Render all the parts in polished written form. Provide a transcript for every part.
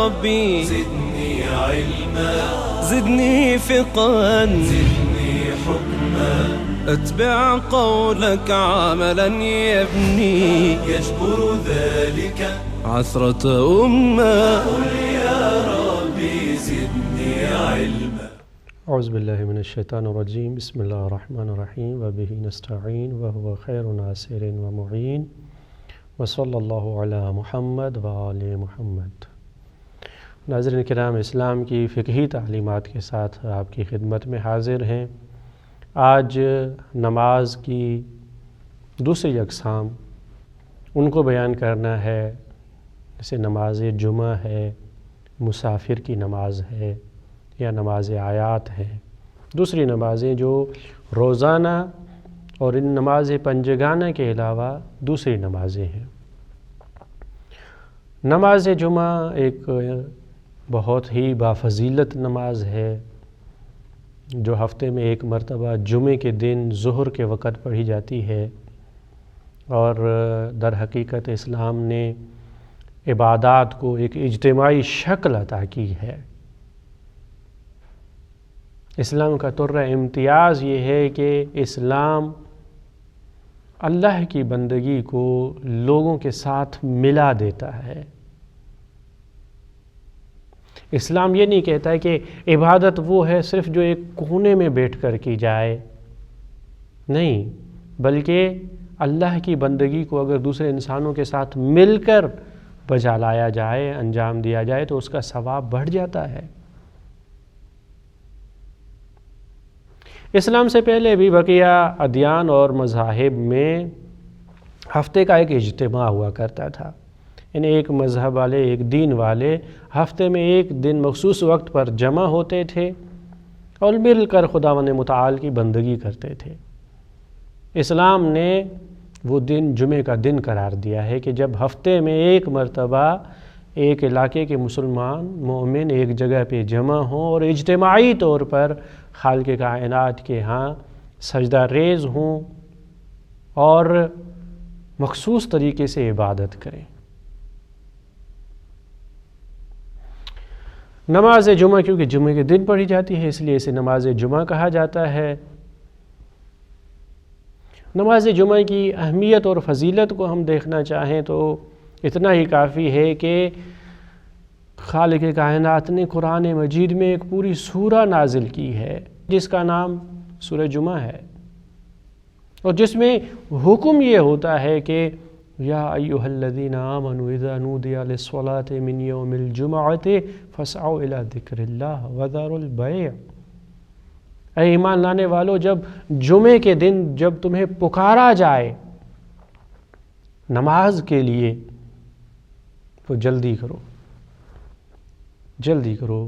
ربي زدني علما زدني فقها زدني حكما أتبع قولك عملا يبني يجبر ذلك عثرة أمة. قل يا ربي زدني علما. اعوذ باللہ من الشیطان الرجیم. بسم اللہ الرحمن الرحیم وبہ نستعین وہو خیر ناصر ومعین وصلی اللہ علی محمد وآل محمد. ناظرین کرام، اسلام کی فقہی تعلیمات کے ساتھ آپ کی خدمت میں حاضر ہیں. آج نماز کی دوسری اقسام ان کو بیان کرنا ہے، جیسے نماز جمعہ ہے، مسافر کی نماز ہے یا نماز آیات ہے. دوسری نمازیں جو روزانہ اور ان نماز پنجگانہ کے علاوہ دوسری نمازیں ہیں. نماز جمعہ ایک بہت ہی بافضیلت نماز ہے جو ہفتے میں ایک مرتبہ جمعے کے دن ظہر کے وقت پڑھی جاتی ہے، اور در حقیقت اسلام نے عبادات کو ایک اجتماعی شکل عطا کی ہے. اسلام کا طرہ امتیاز یہ ہے کہ اسلام اللہ کی بندگی کو لوگوں کے ساتھ ملا دیتا ہے. اسلام یہ نہیں کہتا ہے کہ عبادت وہ ہے صرف جو ایک کونے میں بیٹھ کر کی جائے، نہیں، بلکہ اللہ کی بندگی کو اگر دوسرے انسانوں کے ساتھ مل کر بجا لایا جائے، انجام دیا جائے تو اس کا ثواب بڑھ جاتا ہے. اسلام سے پہلے بھی بقیہ ادیان اور مذاہب میں ہفتے کا ایک اجتماع ہوا کرتا تھا. یعنی ایک مذہب والے، ایک دین والے ہفتے میں ایک دن مخصوص وقت پر جمع ہوتے تھے اور مل کر خداوند متعال کی بندگی کرتے تھے. اسلام نے وہ دن جمعے کا دن قرار دیا ہے کہ جب ہفتے میں ایک مرتبہ ایک علاقے کے مسلمان مومن ایک جگہ پہ جمع ہوں اور اجتماعی طور پر خالق کائنات کے ہاں سجدہ ریز ہوں اور مخصوص طریقے سے عبادت کریں. نماز جمعہ کیونکہ جمعے کے دن پڑھی جاتی ہے، اس لیے اسے نماز جمعہ کہا جاتا ہے. نماز جمعہ کی اہمیت اور فضیلت کو ہم دیکھنا چاہیں تو اتنا ہی کافی ہے کہ خالق کائنات نے قرآن مجید میں ایک پوری سورہ نازل کی ہے جس کا نام سورہ جمعہ ہے، اور جس میں حکم یہ ہوتا ہے کہ یا ایھا الذین آمنوا اذا نودی للصلاۃ من یوم الجمعۃ فاسعوا الی ذکر اللہ وذروا البیع. اے ایمان لانے والو، جب جمعے کے دن جب تمہیں پکارا جائے نماز کے لیے تو جلدی کرو، جلدی کرو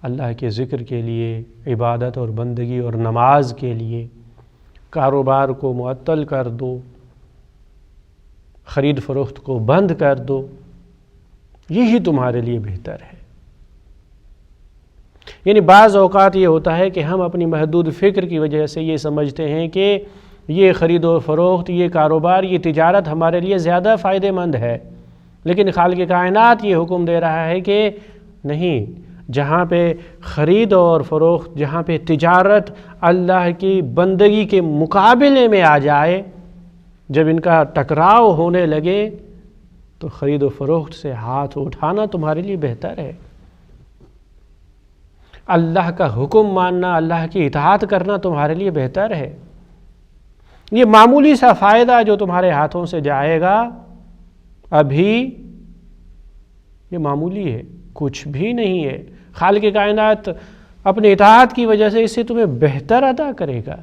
اللہ کے ذکر کے لیے، عبادت اور بندگی اور نماز کے لیے. کاروبار کو معطل کر دو، خرید فروخت کو بند کر دو، یہی تمہارے لیے بہتر ہے. یعنی بعض اوقات یہ ہوتا ہے کہ ہم اپنی محدود فکر کی وجہ سے یہ سمجھتے ہیں کہ یہ خرید و فروخت، یہ کاروبار، یہ تجارت ہمارے لیے زیادہ فائدہ مند ہے، لیکن خالق کائنات یہ حکم دے رہا ہے کہ نہیں، جہاں پہ خرید اور فروخت، جہاں پہ تجارت اللہ کی بندگی کے مقابلے میں آ جائے، جب ان کا ٹکراؤ ہونے لگے تو خرید و فروخت سے ہاتھ اٹھانا تمہارے لیے بہتر ہے. اللہ کا حکم ماننا، اللہ کی اطاعت کرنا تمہارے لیے بہتر ہے. یہ معمولی سا فائدہ جو تمہارے ہاتھوں سے جائے گا ابھی، یہ معمولی ہے، کچھ بھی نہیں ہے. خالق کائنات اپنی اطاعت کی وجہ سے اسے تمہیں بہتر عطا کرے گا.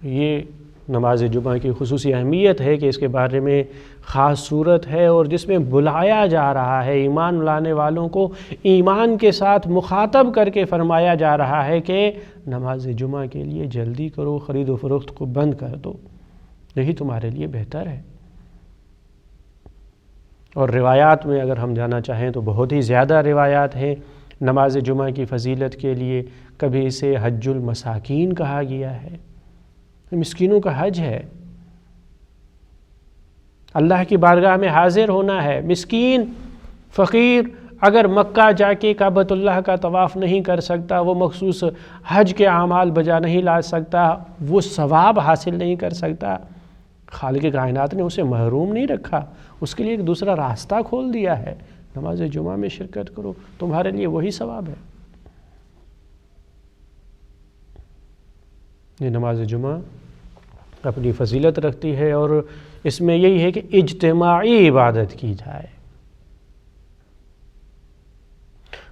یہ نماز جمعہ کی خصوصی اہمیت ہے کہ اس کے بارے میں خاص صورت ہے اور جس میں بلایا جا رہا ہے ایمان لانے والوں کو، ایمان کے ساتھ مخاطب کر کے فرمایا جا رہا ہے کہ نماز جمعہ کے لیے جلدی کرو، خرید و فروخت کو بند کر دو، یہی تمہارے لیے بہتر ہے. اور روایات میں اگر ہم جانا چاہیں تو بہت ہی زیادہ روایات ہیں نماز جمعہ کی فضیلت کے لیے. کبھی اسے حج المساکین کہا گیا ہے، مسکینوں کا حج ہے. اللہ کی بارگاہ میں حاضر ہونا ہے. مسکین فقیر اگر مکہ جا کے کعبۃ اللہ کا طواف نہیں کر سکتا، وہ مخصوص حج کے اعمال بجا نہیں لا سکتا، وہ ثواب حاصل نہیں کر سکتا، خالق کائنات نے اسے محروم نہیں رکھا، اس کے لیے ایک دوسرا راستہ کھول دیا ہے، نماز جمعہ میں شرکت کرو، تمہارے لیے وہی ثواب ہے۔ یہ نماز جمعہ اپنی فضیلت رکھتی ہے، اور اس میں یہی ہے کہ اجتماعی عبادت کی جائے۔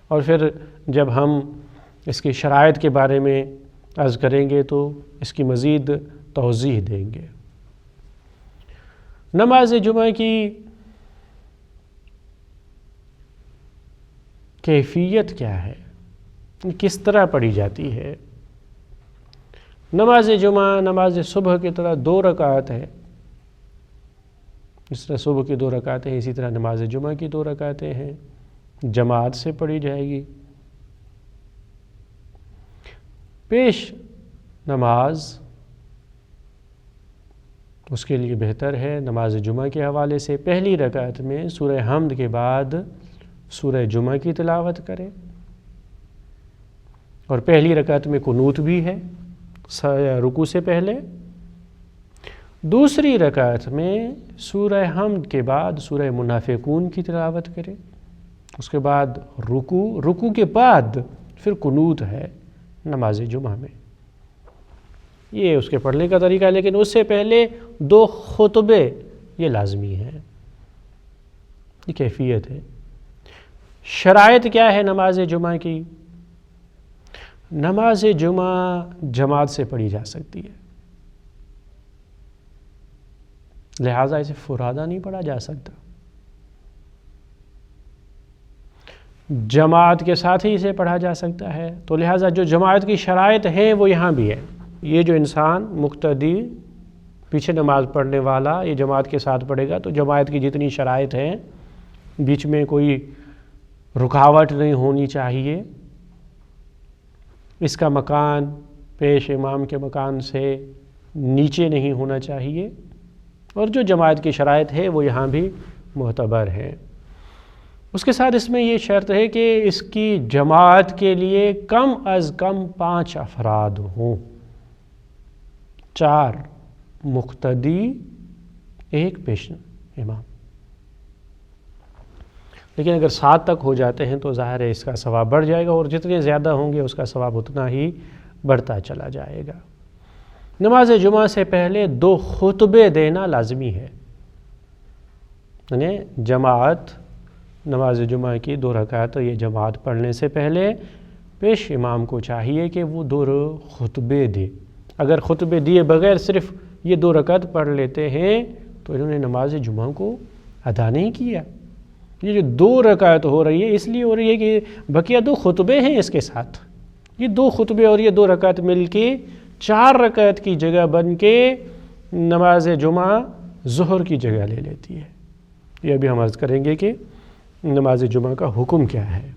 اور پھر جب ہم اس کی شرائط کے بارے میں عرض کریں گے تو اس کی مزید توضیح دیں گے۔ نماز جمعہ کی کیفیت کیا ہے، کس طرح پڑھی جاتی ہے؟ نماز جمعہ نماز صبح کی طرح 2 رکعت ہے، جس طرح صبح کی 2 رکعتیں ہیں اسی طرح نماز جمعہ کی 2 رکعتیں ہیں، جماعت سے پڑھی جائے گی۔ پیش نماز اس کے لیے بہتر ہے نماز جمعہ کے حوالے سے پہلی رکعت میں سورہ حمد کے بعد سورہ جمعہ کی تلاوت کرے، اور پہلی رکعت میں قنوت بھی ہے رکوع سے پہلے، دوسری رکعت میں سورہ حمد کے بعد سورہ منافقون کی تلاوت کرے، اس کے بعد رکوع کے بعد پھر قنوت ہے نماز جمعہ میں۔ یہ اس کے پڑھنے کا طریقہ ہے، لیکن اس سے پہلے 2 خطبے یہ لازمی ہیں، یہ کیفیت ہے۔ شرائط کیا ہے نماز جمعہ کی؟ نماز جمعہ جماعت سے پڑھی جا سکتی ہے، لہٰذا اسے فرادہ نہیں پڑھا جا سکتا، جماعت کے ساتھ ہی اسے پڑھا جا سکتا ہے، تو لہٰذا جو جماعت کی شرائط ہیں وہ یہاں بھی ہے۔ یہ جو انسان مقتدی پیچھے نماز پڑھنے والا یہ جماعت کے ساتھ پڑھے گا تو جماعت کی جتنی شرائط ہیں، بیچ میں کوئی رکاوٹ نہیں ہونی چاہیے، اس کا مکان پیش امام کے مکان سے نیچے نہیں ہونا چاہیے، اور جو جماعت کی شرائط ہے وہ یہاں بھی معتبر ہے۔ اس کے ساتھ اس میں یہ شرط ہے کہ اس کی جماعت کے لیے کم از کم 5 افراد ہوں، 4 مقتدی 1 پیش امام، لیکن اگر 7 تک ہو جاتے ہیں تو ظاہر ہے اس کا ثواب بڑھ جائے گا، اور جتنے زیادہ ہوں گے اس کا ثواب اتنا ہی بڑھتا چلا جائے گا۔ نماز جمعہ سے پہلے 2 خطبے دینا لازمی ہے، یعنی جماعت نماز جمعہ کی 2 رکعت یہ جماعت پڑھنے سے پہلے پیش امام کو چاہیے کہ وہ 2 خطبے دے۔ اگر خطبے دیے بغیر صرف یہ 2 رکعت پڑھ لیتے ہیں تو انہوں نے نماز جمعہ کو ادا نہیں کیا۔ یہ جو 2 رکعت ہو رہی ہے اس لیے ہو رہی ہے کہ بقیہ 2 خطبے ہیں اس کے ساتھ، یہ 2 خطبے اور یہ 2 رکعت مل کے 4 رکعت کی جگہ بن کے نماز جمعہ ظہر کی جگہ لے لیتی ہے۔ یہ ابھی ہم عرض کریں گے کہ نماز جمعہ کا حکم کیا ہے۔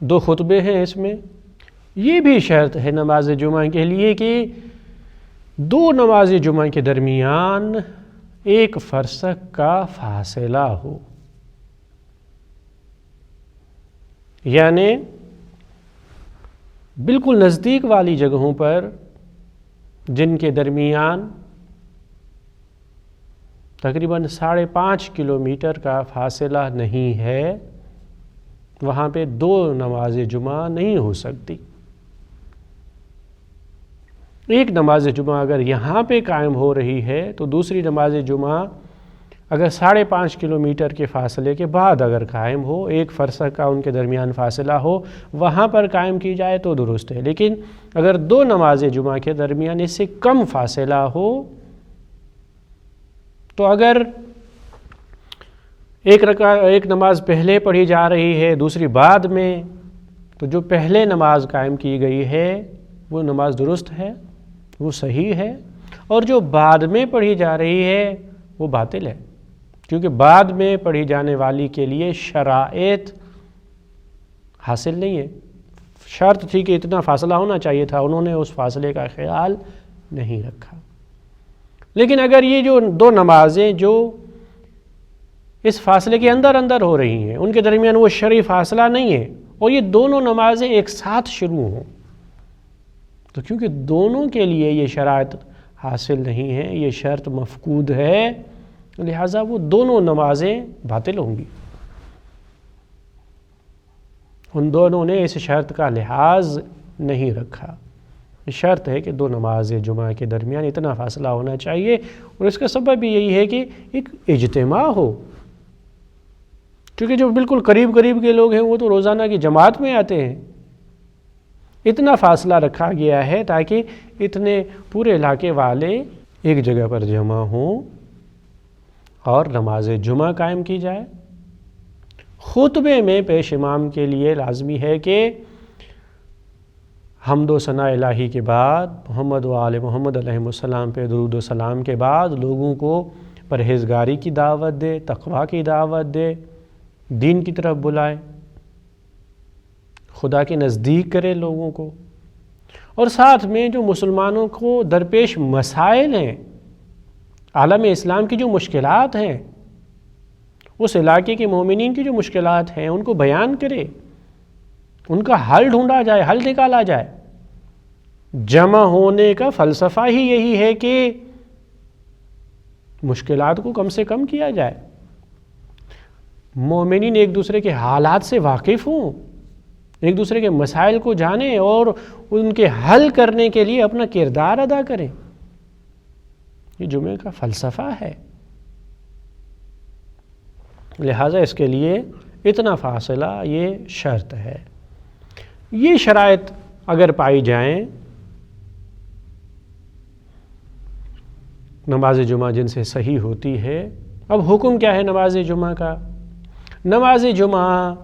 2 خطبے ہیں اس میں، یہ بھی شرط ہے نماز جمعہ کے لیے کہ 2 نماز جمعہ کے درمیان 1 فرسخ کا فاصلہ ہو، یعنی بالکل نزدیک والی جگہوں پر جن کے درمیان تقریباً 5.5 کلومیٹر کا فاصلہ نہیں ہے، وہاں پہ 2 نماز جمعہ نہیں ہو سکتی۔ ایک نماز جمعہ اگر یہاں پہ قائم ہو رہی ہے تو دوسری نماز جمعہ اگر 5.5 کلومیٹر کے فاصلے کے بعد اگر قائم ہو، 1 فرسخ کا ان کے درمیان فاصلہ ہو، وہاں پر قائم کی جائے تو درست ہے۔ لیکن اگر 2 نماز جمعہ کے درمیان اس سے کم فاصلہ ہو تو اگر ایک نماز پہلے پڑھی جا رہی ہے دوسری بعد میں، تو جو پہلے نماز قائم کی گئی ہے وہ نماز درست ہے، وہ صحیح ہے، اور جو بعد میں پڑھی جا رہی ہے وہ باطل ہے، کیونکہ بعد میں پڑھی جانے والی کے لیے شرائط حاصل نہیں ہے۔ شرط تھی کہ اتنا فاصلہ ہونا چاہیے تھا، انہوں نے اس فاصلے کا خیال نہیں رکھا۔ لیکن اگر یہ جو 2 نمازیں جو اس فاصلے کے اندر اندر ہو رہی ہیں، ان کے درمیان وہ شرعی فاصلہ نہیں ہے، اور یہ دونوں نمازیں ایک ساتھ شروع ہوں، تو کیونکہ دونوں کے لیے یہ شرائط حاصل نہیں ہے، یہ شرط مفقود ہے، لہٰذا وہ دونوں نمازیں باطل ہوں گی۔ ان دونوں نے اس شرط کا لحاظ نہیں رکھا۔ شرط ہے کہ دو نماز جمعہ کے درمیان اتنا فاصلہ ہونا چاہیے، اور اس کا سبب بھی یہی ہے کہ ایک اجتماع ہو، کیونکہ جو بالکل قریب قریب کے لوگ ہیں وہ تو روزانہ کی جماعت میں آتے ہیں۔ اتنا فاصلہ رکھا گیا ہے تاکہ اتنے پورے علاقے والے ایک جگہ پر جمع ہوں اور نماز جمعہ قائم کی جائے۔ خطبے میں پیش امام کے لیے لازمی ہے کہ حمد و ثناء الہی کے بعد محمد و آل محمد علیہ السلام پہ درود و سلام کے بعد لوگوں کو پرہیزگاری کی دعوت دے، تقویٰ کی دعوت دے، دین کی طرف بلائے، خدا کے نزدیک کرے لوگوں کو، اور ساتھ میں جو مسلمانوں کو درپیش مسائل ہیں، عالم اسلام کی جو مشکلات ہیں، اس علاقے کے مومنین کی جو مشکلات ہیں ان کو بیان کرے، ان کا حل ڈھونڈا جائے، حل نکالا جائے۔ جمع ہونے کا فلسفہ ہی یہی ہے کہ مشکلات کو کم سے کم کیا جائے، مومنین ایک دوسرے کے حالات سے واقف ہوں، ایک دوسرے کے مسائل کو جانیں اور ان کے حل کرنے کے لیے اپنا کردار ادا کریں۔ یہ جمعے کا فلسفہ ہے، لہٰذا اس کے لیے اتنا فاصلہ یہ شرط ہے۔ یہ شرائط اگر پائی جائیں، نماز جمعہ جن سے صحیح ہوتی ہے۔ اب حکم کیا ہے نماز جمعہ کا؟ نماز جمعہ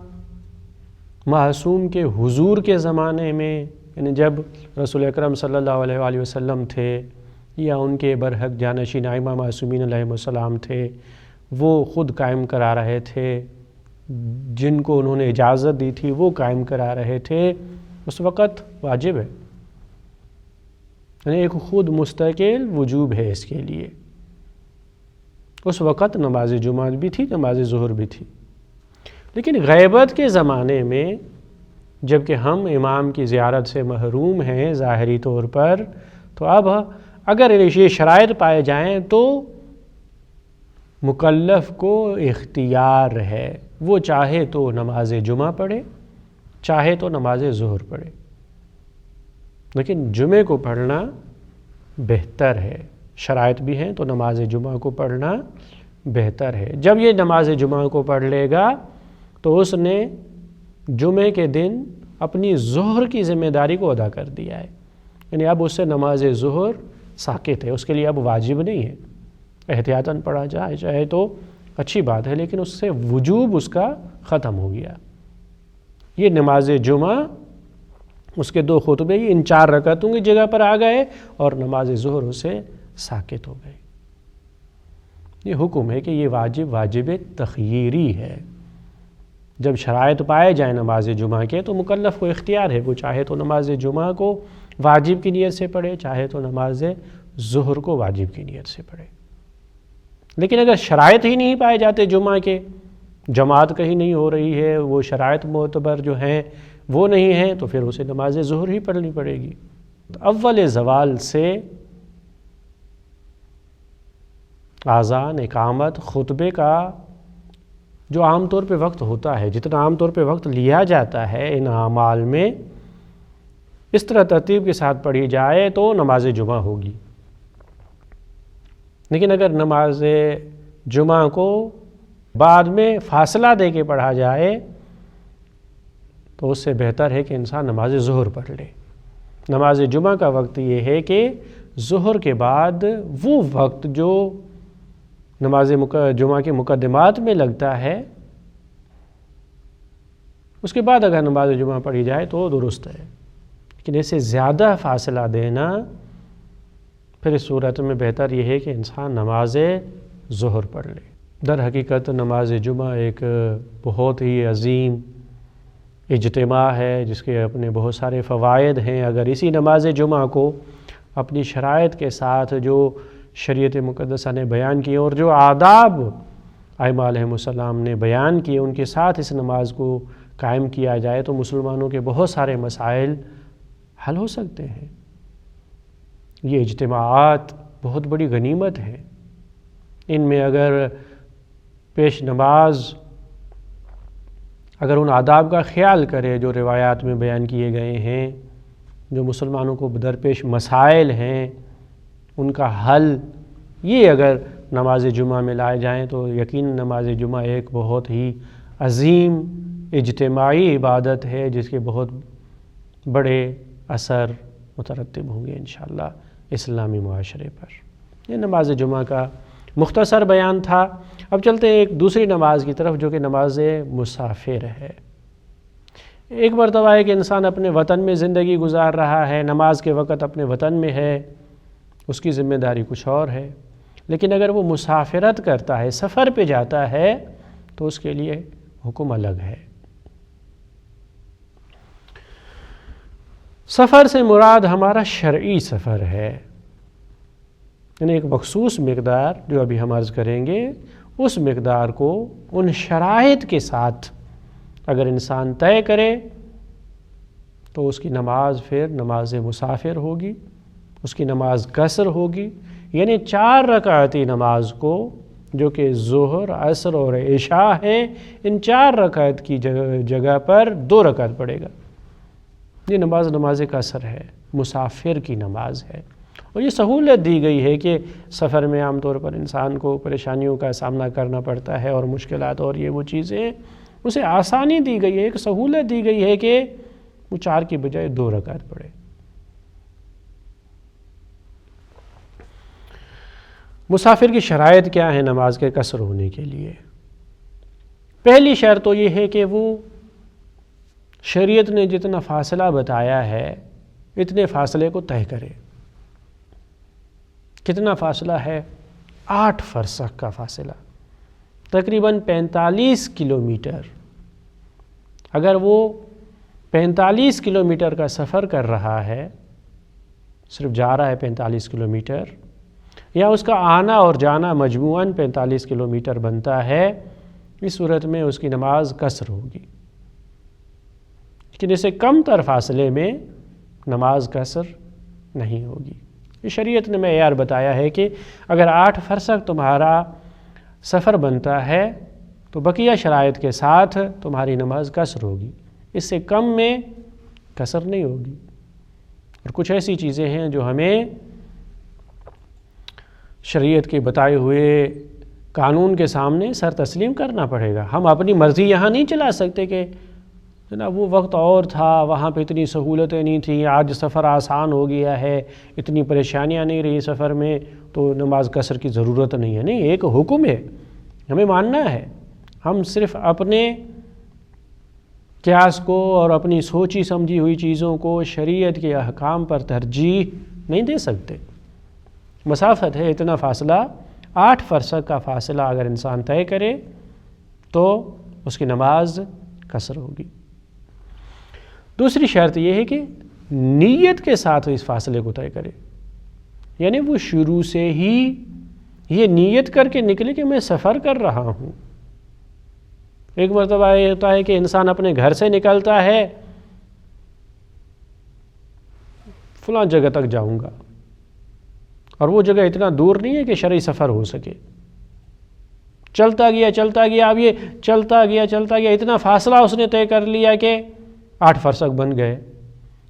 معصوم کے حضور کے زمانے میں، یعنی جب رسول اکرم صلی اللہ علیہ وآلہ وسلم تھے یا ان کے برحق جانشین ائمہ معصومین علیہ السلام تھے، وہ خود قائم کرا رہے تھے، جن کو انہوں نے اجازت دی تھی وہ قائم کرا رہے تھے، اس وقت واجب ہے، یعنی ایک خود مستقل وجوب ہے اس کے لیے۔ اس وقت نماز جمعہ بھی تھی، نماز ظہر بھی تھی، لیکن غیبت کے زمانے میں جب کہ ہم امام کی زیارت سے محروم ہیں ظاہری طور پر، تو اب اگر یہ شرائط پائے جائیں تو مکلف کو اختیار ہے، وہ چاہے تو نماز جمعہ پڑھے، چاہے تو نماز ظہر پڑھے، لیکن جمعے کو پڑھنا بہتر ہے۔ شرائط بھی ہیں تو نماز جمعہ کو پڑھنا بہتر ہے۔ جب یہ نماز جمعہ کو پڑھ لے گا تو اس نے جمعے کے دن اپنی ظہر کی ذمہ داری کو ادا کر دیا ہے، یعنی اب اس سے نماز ظہر ساقط ہے، اس کے لیے اب واجب نہیں ہے۔ احتیاطاً پڑھا جائے چاہے تو اچھی بات ہے، لیکن اس سے وجوب اس کا ختم ہو گیا۔ یہ نماز جمعہ، اس کے 2 خطبے، ان 4 رکعتوں کی جگہ پر آ گئے اور نماز ظہر اس سے ساقط ہو گئی۔ یہ حکم ہے کہ یہ واجب تخییری ہے۔ جب شرائط پائے جائیں نماز جمعہ کے تو مکلف کو اختیار ہے، وہ چاہے تو نماز جمعہ کو واجب کی نیت سے پڑھے، چاہے تو نماز ظہر کو واجب کی نیت سے پڑھے۔ لیکن اگر شرائط ہی نہیں پائے جاتے جمعہ کے، جماعت کہیں نہیں ہو رہی ہے، وہ شرائط معتبر جو ہیں وہ نہیں ہیں، تو پھر اسے نماز ظہر ہی پڑھنی پڑے گی۔ اول زوال سے اذان، اقامت، خطبے کا جو عام طور پہ وقت ہوتا ہے، جتنا عام طور پہ وقت لیا جاتا ہے ان اعمال میں، اس طرح ترتیب کے ساتھ پڑھی جائے تو نماز جمعہ ہوگی۔ لیکن اگر نماز جمعہ کو بعد میں فاصلہ دے کے پڑھا جائے تو اس سے بہتر ہے کہ انسان نماز ظہر پڑھ لے۔ نماز جمعہ کا وقت یہ ہے کہ ظہر کے بعد وہ وقت جو نماز جمعہ کے مقدمات میں لگتا ہے، اس کے بعد اگر نماز جمعہ پڑھی جائے تو درست ہے، لیکن اس سے زیادہ فاصلہ دینا، پھر اس صورت میں بہتر یہ ہے کہ انسان نماز ظہر پڑھ لے۔ در حقیقت نماز جمعہ ایک بہت ہی عظیم اجتماع ہے جس کے اپنے بہت سارے فوائد ہیں۔ اگر اسی نماز جمعہ کو اپنی شرائط کے ساتھ جو شریعت مقدسہ نے بیان کی اور جو آداب ائمہ علیہم السلام نے بیان کیے، ان کے ساتھ اس نماز کو قائم کیا جائے تو مسلمانوں کے بہت سارے مسائل حل ہو سکتے ہیں۔ یہ اجتماعات بہت بڑی غنیمت ہیں، ان میں اگر پیش نماز اگر ان آداب کا خیال کرے جو روایات میں بیان کیے گئے ہیں، جو مسلمانوں کو درپیش مسائل ہیں ان کا حل، یہ اگر نماز جمعہ میں لائے جائیں تو یقیناً نماز جمعہ ایک بہت ہی عظیم اجتماعی عبادت ہے جس کے بہت بڑے اثر مترتب ہوں گے انشاءاللہ اسلامی معاشرے پر۔ یہ نماز جمعہ کا مختصر بیان تھا۔ اب چلتے ہیں ایک دوسری نماز کی طرف جو کہ نماز مسافر ہے۔ ایک مرتبہ ہے کہ انسان اپنے وطن میں زندگی گزار رہا ہے، نماز کے وقت اپنے وطن میں ہے، اس کی ذمہ داری کچھ اور ہے، لیکن اگر وہ مسافرت کرتا ہے، سفر پہ جاتا ہے تو اس کے لیے حکم الگ ہے۔ سفر سے مراد ہمارا شرعی سفر ہے، یعنی ایک مخصوص مقدار جو ابھی ہم عرض کریں گے، اس مقدار کو ان شرائط کے ساتھ اگر انسان طے کرے تو اس کی نماز پھر نماز مسافر ہوگی، اس کی نماز قصر ہوگی، یعنی 4 رکعتی نماز کو جو کہ ظہر، عصر اور عشاء ہے، ان 4 رکعت کی جگہ پر 2 رکعت پڑے گا۔ یہ نماز قصر ہے، مسافر کی نماز ہے، اور یہ سہولت دی گئی ہے کہ سفر میں عام طور پر انسان کو پریشانیوں کا سامنا کرنا پڑتا ہے اور مشکلات اور یہ وہ چیزیں، اسے آسانی دی گئی ہے، ایک سہولت دی گئی ہے کہ وہ 4 کی بجائے 2 رکعت پڑھے۔ مسافر کی شرائط کیا ہیں نماز کے قصر ہونے کے لیے؟ پہلی شرط تو یہ ہے کہ وہ شریعت نے جتنا فاصلہ بتایا ہے اتنے فاصلے کو طے کرے۔ کتنا فاصلہ ہے؟ 8 فرسخ کا فاصلہ، تقریباً 45 کلومیٹر۔ اگر وہ 45 کلومیٹر کا سفر کر رہا ہے، صرف جا رہا ہے 45 کلومیٹر، یا اس کا آنا اور جانا مجموعاً 45 کلومیٹر بنتا ہے، اس صورت میں اس کی نماز قصر ہوگی۔ لیکن اس سے کم تر فاصلے میں نماز قصر نہیں ہوگی۔ شریعت نے معیار بتایا ہے کہ اگر 8 فرسخ تمہارا سفر بنتا ہے تو بقیہ شرائط کے ساتھ تمہاری نماز قصر ہوگی، اس سے کم میں قصر نہیں ہوگی۔ اور کچھ ایسی چیزیں ہیں جو ہمیں شریعت کے بتائے ہوئے قانون کے سامنے سر تسلیم کرنا پڑے گا۔ ہم اپنی مرضی یہاں نہیں چلا سکتے کہ جناب وہ وقت اور تھا، وہاں پہ اتنی سہولتیں نہیں تھیں، آج سفر آسان ہو گیا ہے، اتنی پریشانیاں نہیں رہی سفر میں، تو نماز قصر کی ضرورت نہیں ہے۔ نہیں، ایک حکم ہے، ہمیں ماننا ہے۔ ہم صرف اپنے قیاس کو اور اپنی سوچی سمجھی ہوئی چیزوں کو شریعت کے احکام پر ترجیح نہیں دے سکتے۔ مسافت ہے اتنا فاصلہ، 8 فرسخ کا فاصلہ اگر انسان طے کرے تو اس کی نماز قصر ہوگی۔ دوسری شرط یہ ہے کہ نیت کے ساتھ اس فاصلے کو طے کرے، یعنی وہ شروع سے ہی یہ نیت کر کے نکلے کہ میں سفر کر رہا ہوں۔ ایک مرتبہ یہ ہوتا ہے کہ انسان اپنے گھر سے نکلتا ہے، فلاں جگہ تک جاؤں گا، اور وہ جگہ اتنا دور نہیں ہے کہ شرعی سفر ہو سکے، چلتا گیا، اب یہ چلتا گیا اتنا فاصلہ اس نے طے کر لیا کہ 8 فرسخ بن گئے،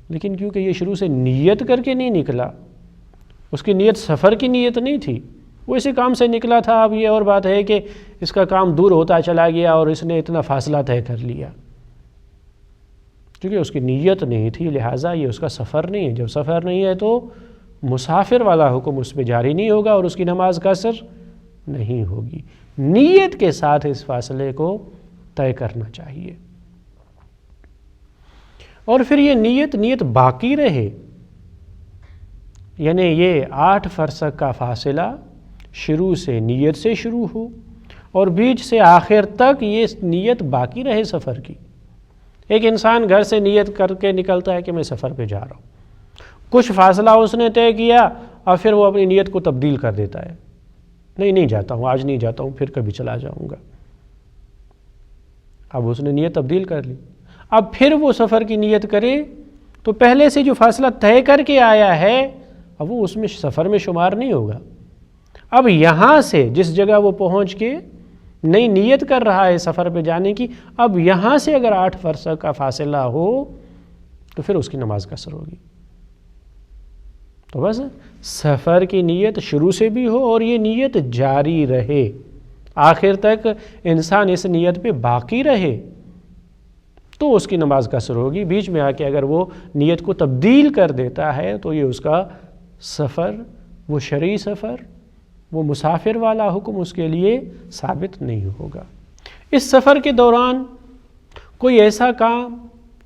لیکن کیونکہ یہ شروع سے نیت کر کے نہیں نکلا، اس کی نیت سفر کی نیت نہیں تھی، وہ اسی کام سے نکلا تھا۔ اب یہ اور بات ہے کہ اس کا کام دور ہوتا چلا گیا اور اس نے اتنا فاصلہ طے کر لیا، کیونکہ اس کی نیت نہیں تھی، لہٰذا یہ اس کا سفر نہیں ہے۔ جب سفر نہیں ہے تو مسافر والا حکم اس پہ جاری نہیں ہوگا اور اس کی نماز قصر نہیں ہوگی۔ نیت کے ساتھ اس فاصلے کو طے کرنا چاہیے، اور پھر یہ نیت باقی رہے، یعنی یہ 8 فرسخ کا فاصلہ شروع سے نیت سے شروع ہو اور بیچ سے آخر تک یہ نیت باقی رہے سفر کی۔ ایک انسان گھر سے نیت کر کے نکلتا ہے کہ میں سفر پہ جا رہا ہوں، کچھ فاصلہ اس نے طے کیا اور پھر وہ اپنی نیت کو تبدیل کر دیتا ہے، نہیں جاتا ہوں، آج نہیں جاتا ہوں، پھر کبھی چلا جاؤں گا۔ اب اس نے نیت تبدیل کر لی، اب پھر وہ سفر کی نیت کرے تو پہلے سے جو فاصلہ طے کر کے آیا ہے اب وہ اس میں سفر میں شمار نہیں ہوگا۔ اب یہاں سے جس جگہ وہ پہنچ کے نئی نیت کر رہا ہے سفر پہ جانے کی، اب یہاں سے اگر 8 فرسخ کا فاصلہ ہو تو پھر اس کی نماز قصر ہوگی۔ تو بس سفر کی نیت شروع سے بھی ہو اور یہ نیت جاری رہے، آخر تک انسان اس نیت پہ باقی رہے تو اس کی نماز قصر ہوگی۔ بیچ میں آ کے اگر وہ نیت کو تبدیل کر دیتا ہے تو یہ اس کا سفر، وہ شرعی سفر، وہ مسافر والا حکم اس کے لیے ثابت نہیں ہوگا۔ اس سفر کے دوران کوئی ایسا کام،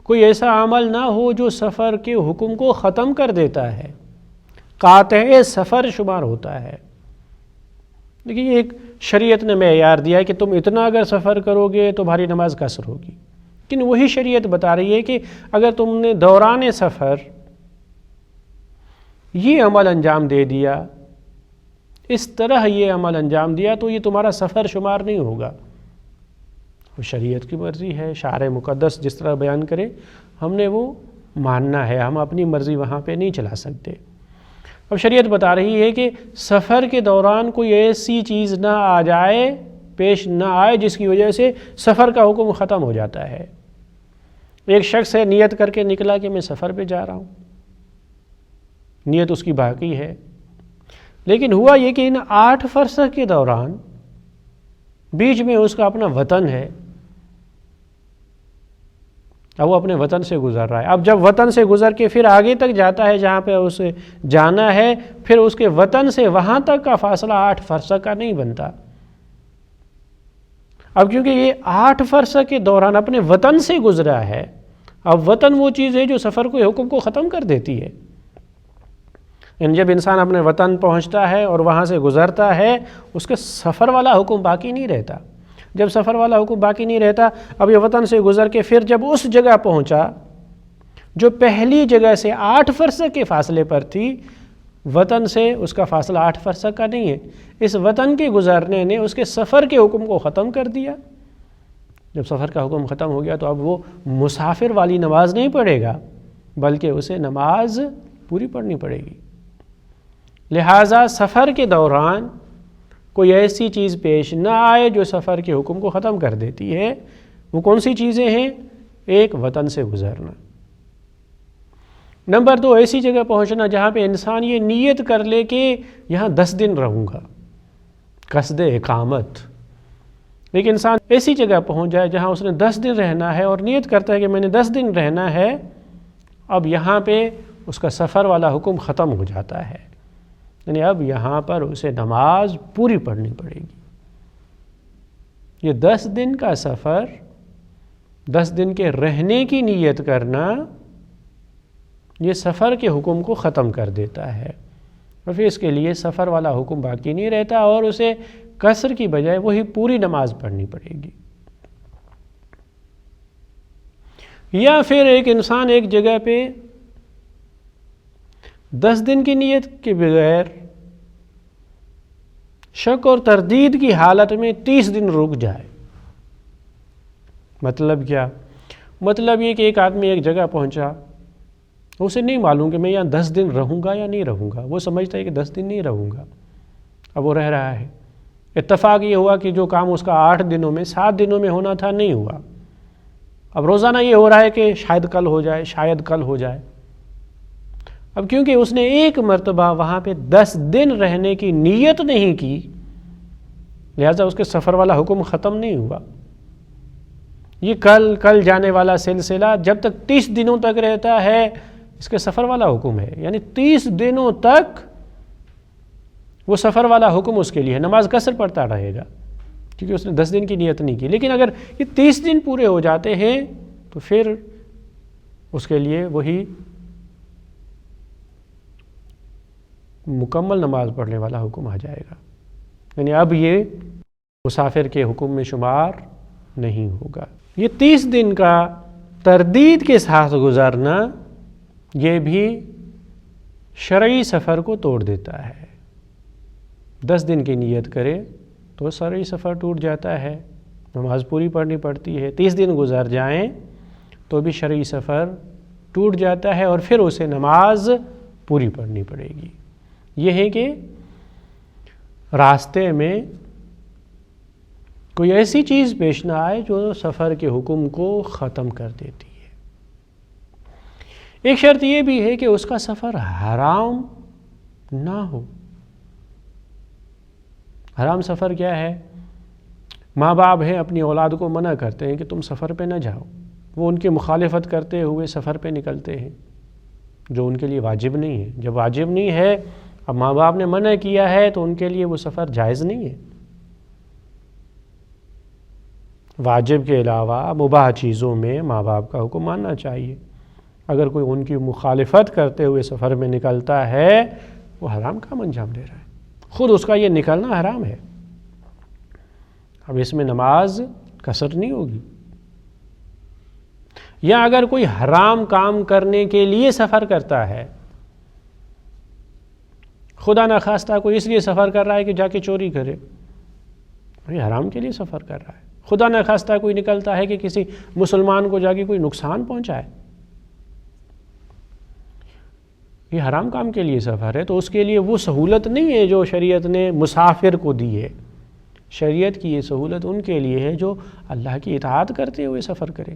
کوئی ایسا عمل نہ ہو جو سفر کے حکم کو ختم کر دیتا ہے، قاطع سفر شمار ہوتا ہے۔ دیکھیے یہ ایک شریعت نے معیار دیا ہے کہ تم اتنا اگر سفر کرو گے تو تمہاری نماز قصر ہوگی، لیکن وہی شریعت بتا رہی ہے کہ اگر تم نے دوران سفر یہ عمل انجام دے دیا، اس طرح یہ عمل انجام دیا تو یہ تمہارا سفر شمار نہیں ہوگا۔ وہ شریعت کی مرضی ہے، شارع مقدس جس طرح بیان کرے ہم نے وہ ماننا ہے، ہم اپنی مرضی وہاں پہ نہیں چلا سکتے۔ اب شریعت بتا رہی ہے کہ سفر کے دوران کوئی ایسی چیز نہ آ جائے، پیش نہ آئے جس کی وجہ سے سفر کا حکم ختم ہو جاتا ہے۔ ایک شخص ہے نیت کر کے نکلا کہ میں سفر پہ جا رہا ہوں، نیت اس کی باقی ہے، لیکن ہوا یہ کہ ان 8 فرسخ کے دوران بیچ میں اس کا اپنا وطن ہے، اب وہ اپنے وطن سے گزر رہا ہے۔ اب جب وطن سے گزر کے پھر آگے تک جاتا ہے جہاں پہ اسے جانا ہے، پھر اس کے وطن سے وہاں تک کا فاصلہ 8 فرسخ کا نہیں بنتا۔ اب کیونکہ یہ 8 فرسخ کے دوران اپنے وطن سے گزرا ہے، اب وطن وہ چیز ہے جو سفر کو حکم کو ختم کر دیتی ہے۔ یعنی جب انسان اپنے وطن پہنچتا ہے اور وہاں سے گزرتا ہے، اس کے سفر والا حکم باقی نہیں رہتا۔ جب سفر والا حکم باقی نہیں رہتا، اب یہ وطن سے گزر کے پھر جب اس جگہ پہنچا جو پہلی جگہ سے 8 فرسخ کے فاصلے پر تھی، وطن سے اس کا فاصلہ 8 فرسخ کا نہیں ہے، اس وطن کے گزرنے نے اس کے سفر کے حکم کو ختم کر دیا۔ جب سفر کا حکم ختم ہو گیا تو اب وہ مسافر والی نماز نہیں پڑھے گا، بلکہ اسے نماز پوری پڑھنی پڑے گی۔ لہٰذا سفر کے دوران کوئی ایسی چیز پیش نہ آئے جو سفر کے حکم کو ختم کر دیتی ہے۔ وہ کون سی چیزیں ہیں؟ ایک، وطن سے گزرنا۔ نمبر 2، ایسی جگہ پہنچنا جہاں پہ انسان یہ نیت کر لے کہ یہاں 10 دن رہوں گا، قصد اقامت۔ لیکن انسان ایسی جگہ پہنچ جائے جہاں اس نے 10 دن رہنا ہے اور نیت کرتا ہے کہ میں نے 10 دن رہنا ہے، اب یہاں پہ اس کا سفر والا حکم ختم ہو جاتا ہے، یعنی اب یہاں پر اسے نماز پوری پڑھنی پڑے گی۔ یہ 10 دن کا سفر، 10 دن کے رہنے کی نیت کرنا، یہ سفر کے حکم کو ختم کر دیتا ہے، اور پھر اس کے لیے سفر والا حکم باقی نہیں رہتا اور اسے قصر کی بجائے وہی پوری نماز پڑھنی پڑے گی۔ یا پھر ایک انسان ایک جگہ پہ 10 دن کی نیت کے بغیر شک اور تردید کی حالت میں 30 دن رک جائے۔ مطلب کیا؟ مطلب یہ کہ ایک آدمی ایک جگہ پہنچا، اسے نہیں معلوم کہ میں یہاں 10 دن رہوں گا یا نہیں رہوں گا، وہ سمجھتا ہے کہ 10 دن نہیں رہوں گا، اب وہ رہ رہا ہے۔ اتفاق یہ ہوا کہ جو کام اس کا 8 دنوں میں 7 دنوں میں ہونا تھا نہیں ہوا، اب روزانہ یہ ہو رہا ہے کہ شاید کل ہو جائے، شاید کل ہو جائے۔ اب کیونکہ اس نے ایک مرتبہ وہاں پہ 10 دن رہنے کی نیت نہیں کی، لہذا اس کے سفر والا حکم ختم نہیں ہوا۔ یہ کل جانے والا سلسلہ جب تک 30 دنوں تک رہتا ہے اس کے سفر والا حکم ہے، یعنی 30 دنوں تک وہ سفر والا حکم اس کے لیے ہے، نماز قصر پڑھتا رہے گا کیونکہ اس نے 10 دن کی نیت نہیں کی۔ لیکن اگر یہ 30 دن پورے ہو جاتے ہیں تو پھر اس کے لیے وہی مکمل نماز پڑھنے والا حکم آ جائے گا، یعنی اب یہ مسافر کے حکم میں شمار نہیں ہوگا۔ یہ 30 دن کا تردید کے ساتھ گزارنا یہ بھی شرعی سفر کو توڑ دیتا ہے، 10 دن کی نیت کرے تو سارا سفر ٹوٹ جاتا ہے، نماز پوری پڑھنی پڑتی ہے۔ 30 دن گزر جائیں تو بھی شرعی سفر ٹوٹ جاتا ہے اور پھر اسے نماز پوری پڑھنی پڑے گی۔ یہ ہے کہ راستے میں کوئی ایسی چیز پیش نہ آئے جو سفر کے حکم کو ختم کر دیتی ہے۔ ایک شرط یہ بھی ہے کہ اس کا سفر حرام نہ ہو۔ حرام سفر کیا ہے؟ ماں باپ ہیں اپنی اولاد کو منع کرتے ہیں کہ تم سفر پہ نہ جاؤ، وہ ان کی مخالفت کرتے ہوئے سفر پہ نکلتے ہیں جو ان کے لیے واجب نہیں ہے۔ جب واجب نہیں ہے، اب ماں باپ نے منع کیا ہے تو ان کے لیے وہ سفر جائز نہیں ہے۔ واجب کے علاوہ مباح چیزوں میں ماں باپ کا حکم ماننا چاہیے۔ اگر کوئی ان کی مخالفت کرتے ہوئے سفر میں نکلتا ہے وہ حرام کام انجام دے رہا ہے، خود اس کا یہ نکلنا حرام ہے۔ اب اس میں نماز قصر نہیں ہوگی۔ یا اگر کوئی حرام کام کرنے کے لیے سفر کرتا ہے، خدا نخواستہ کوئی اس لیے سفر کر رہا ہے کہ جا کے چوری کرے، یہ حرام کے لیے سفر کر رہا ہے۔ خدا نخواستہ کوئی نکلتا ہے کہ کسی مسلمان کو جا کے کوئی نقصان پہنچائے، یہ حرام کام کے لیے سفر ہے، تو اس کے لیے وہ سہولت نہیں ہے جو شریعت نے مسافر کو دی ہے۔ شریعت کی یہ سہولت ان کے لیے ہے جو اللہ کی اطاعت کرتے ہوئے سفر کرے۔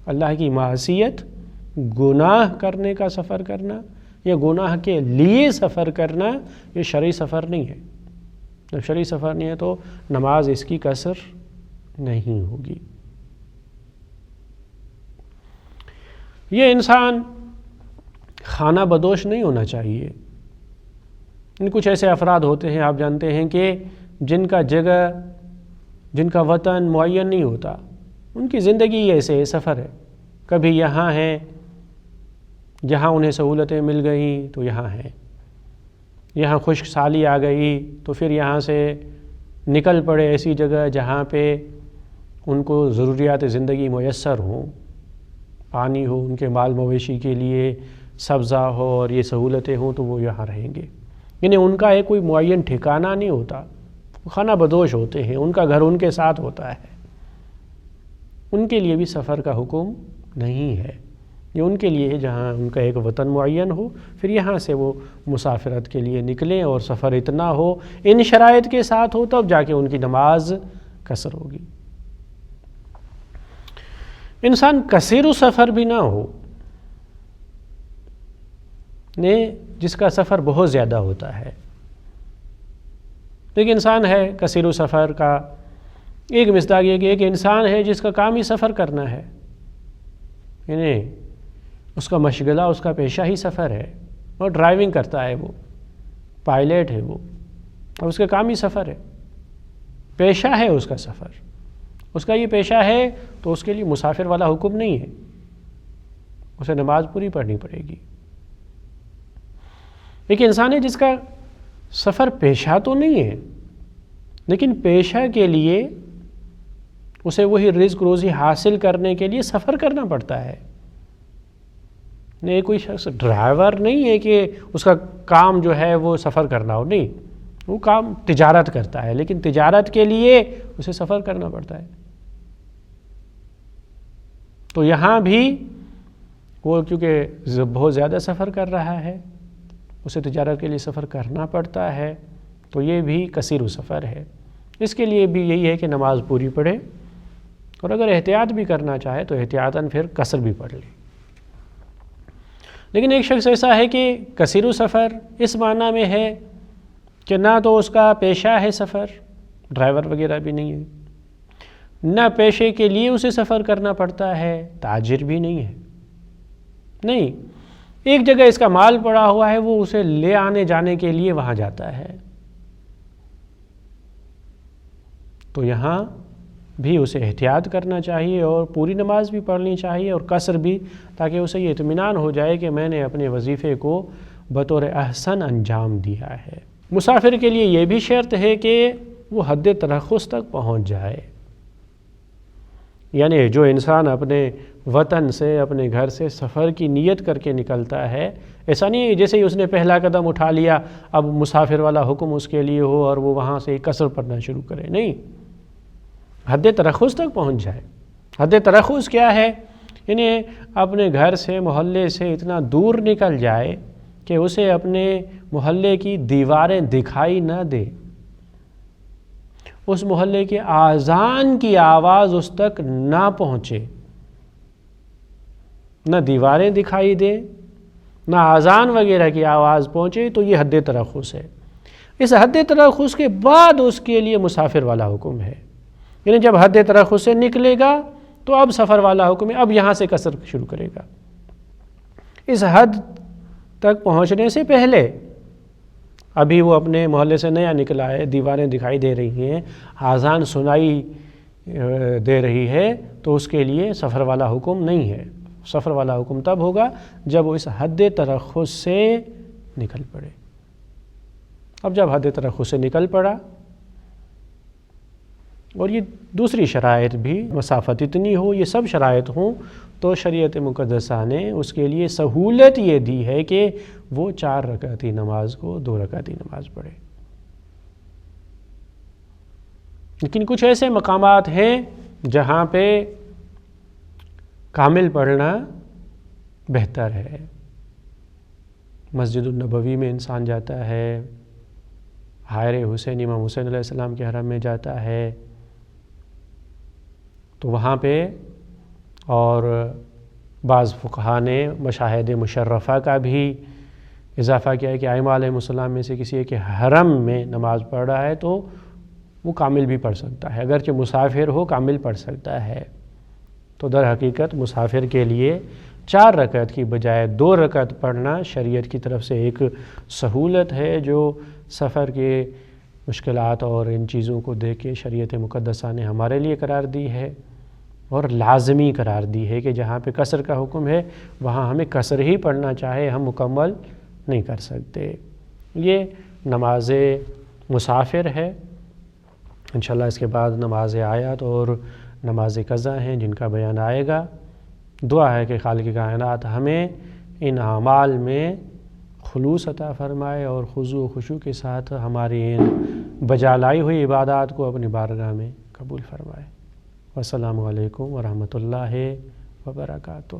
اللہ کی معصیت، گناہ کرنے کا سفر کرنا یا گناہ کے لیے سفر کرنا یہ شرعی سفر نہیں ہے۔ جب شرعی سفر نہیں ہے تو نماز اس کی قصر نہیں ہوگی۔ یہ انسان خانہ بدوش نہیں ہونا چاہیے۔ کچھ ایسے افراد ہوتے ہیں، آپ جانتے ہیں کہ جن کا جگہ، جن کا وطن معین نہیں ہوتا، ان کی زندگی ایسے سفر ہے، کبھی یہاں ہیں، جہاں انہیں سہولتیں مل گئیں تو یہاں ہیں، یہاں خشک سالی آ گئی تو پھر یہاں سے نکل پڑے ایسی جگہ جہاں پہ ان کو ضروریات زندگی میسر ہوں، پانی ہو ان کے مال مویشی کے لیے، سبزہ ہو اور یہ سہولتیں ہوں تو وہ یہاں رہیں گے۔ یعنی ان کا ایک کوئی معین ٹھکانہ نہیں ہوتا، وہ خانہ بدوش ہوتے ہیں، ان کا گھر ان کے ساتھ ہوتا ہے۔ ان کے لیے بھی سفر کا حکم نہیں ہے، یہ ان کے لیے ہے جہاں ان کا ایک وطن معین ہو، پھر یہاں سے وہ مسافرت کے لیے نکلیں اور سفر اتنا ہو، ان شرائط کے ساتھ ہو، تب جا کے ان کی نماز قصر ہوگی۔ انسان قصیر سفر بھی نہ ہو، جس کا سفر بہت زیادہ ہوتا ہے۔ ایک انسان ہے قصیر سفر کا ایک مصداق یہ کہ ایک انسان ہے جس کا کام ہی سفر کرنا ہے، یعنی اس کا مشغلہ، اس کا پیشہ ہی سفر ہے، اور ڈرائیونگ کرتا ہے، وہ پائلٹ ہے، وہ اور اس کا کام ہی سفر ہے، پیشہ ہے اس کا سفر، اس کا یہ پیشہ ہے تو اس کے لیے مسافر والا حکم نہیں ہے، اسے نماز پوری پڑھنی پڑے گی۔ ایک انسان ہے جس کا سفر پیشہ تو نہیں ہے، لیکن پیشہ کے لیے اسے وہی رزق روزی حاصل کرنے کے لیے سفر کرنا پڑتا ہے۔ نہیں، کوئی شخص ڈرائیور نہیں ہے کہ اس کا کام جو ہے وہ سفر کرنا ہو، نہیں، وہ کام تجارت کرتا ہے، لیکن تجارت کے لیے اسے سفر کرنا پڑتا ہے۔ تو یہاں بھی وہ کیونکہ بہت زیادہ سفر کر رہا ہے، اسے تجارت کے لیے سفر کرنا پڑتا ہے، تو یہ بھی قصیر سفر ہے۔ اس کے لیے بھی یہی ہے کہ نماز پوری پڑھے، اور اگر احتیاط بھی کرنا چاہے تو احتیاطاً پھر قصر بھی پڑھ لے۔ لیکن ایک شخص ایسا ہے کہ قصیر سفر اس معنی میں ہے کہ نہ تو اس کا پیشہ ہے سفر، ڈرائیور وغیرہ بھی نہیں ہے، نہ پیشے کے لیے اسے سفر کرنا پڑتا ہے، تاجر بھی نہیں ہے، نہیں، ایک جگہ اس کا مال پڑا ہوا ہے، وہ اسے لے آنے جانے کے لیے وہاں جاتا ہے، تو یہاں بھی اسے احتیاط کرنا چاہیے اور پوری نماز بھی پڑھنی چاہیے اور قصر بھی، تاکہ اسے یہ اطمینان ہو جائے کہ میں نے اپنے وظیفے کو بطور احسن انجام دیا ہے۔ مسافر کے لیے یہ بھی شرط ہے کہ وہ حد ترخص تک پہنچ جائے، یعنی جو انسان اپنے وطن سے اپنے گھر سے سفر کی نیت کر کے نکلتا ہے، ایسا نہیں ہے جیسے ہی اس نے پہلا قدم اٹھا لیا اب مسافر والا حکم اس کے لیے ہو اور وہ وہاں سے قصر پڑھنا شروع کرے، نہیں، حد ترخص تک پہنچ جائے۔ حد ترخص کیا ہے؟ یعنی اپنے گھر سے محلے سے اتنا دور نکل جائے کہ اسے اپنے محلے کی دیواریں دکھائی نہ دے، اس محلے کے اذان کی آواز اس تک نہ پہنچے، نہ دیواریں دکھائی دے نہ اذان وغیرہ کی آواز پہنچے، تو یہ حد ترخص ہے۔ اس حد ترخص کے بعد اس کے لیے مسافر والا حکم ہے، یعنی جب حد ترخص سے نکلے گا تو اب سفر والا حکم ہے، اب یہاں سے قصر شروع کرے گا۔ اس حد تک پہنچنے سے پہلے ابھی وہ اپنے محلے سے نیا نکلا ہے، دیواریں دکھائی دے رہی ہیں، اذان سنائی دے رہی ہے، تو اس کے لیے سفر والا حکم نہیں ہے۔ سفر والا حکم تب ہوگا جب وہ اس حد ترخص سے نکل پڑے۔ اب جب حد ترخص سے نکل پڑا اور یہ دوسری شرائط بھی، مسافت اتنی ہو، یہ سب شرائط ہوں، تو شریعت مقدسہ نے اس کے لیے سہولت یہ دی ہے کہ وہ 4 رکعتی نماز کو 2 رکعتی نماز پڑھے۔ لیکن کچھ ایسے مقامات ہیں جہاں پہ کامل پڑھنا بہتر ہے۔ مسجد النبوی میں انسان جاتا ہے، حائر حسین امام حسین علیہ السلام کے حرم میں جاتا ہے، تو وہاں پہ اور بعض فقہا نے مشاہد مشرفہ کا بھی اضافہ کیا ہے کہ ائمہ علیہ السلام میں سے کسی کے حرم میں نماز پڑھ رہا ہے تو وہ کامل بھی پڑھ سکتا ہے، اگرچہ مسافر ہو کامل پڑھ سکتا ہے۔ تو در حقیقت مسافر کے لیے 4 رکعت کی بجائے 2 رکعت پڑھنا شریعت کی طرف سے ایک سہولت ہے، جو سفر کے مشکلات اور ان چیزوں کو دیکھ کے شریعت مقدسہ نے ہمارے لیے قرار دی ہے، اور لازمی قرار دی ہے کہ جہاں پہ قصر کا حکم ہے وہاں ہمیں قصر ہی پڑھنا چاہے، ہم مکمل نہیں کر سکتے۔ یہ نماز مسافر ہے۔ انشاءاللہ اس کے بعد نماز آیات اور نماز قضا ہیں جن کا بیان آئے گا۔ دعا ہے کہ خالق کائنات ہمیں ان اعمال میں خلوص عطا فرمائے اور خضوع و خشوع کے ساتھ ہماری ان بجا لائی ہوئی عبادات کو اپنی بارگاہ میں قبول فرمائے۔ والسلام علیکم ورحمۃ اللہ وبرکاتہ۔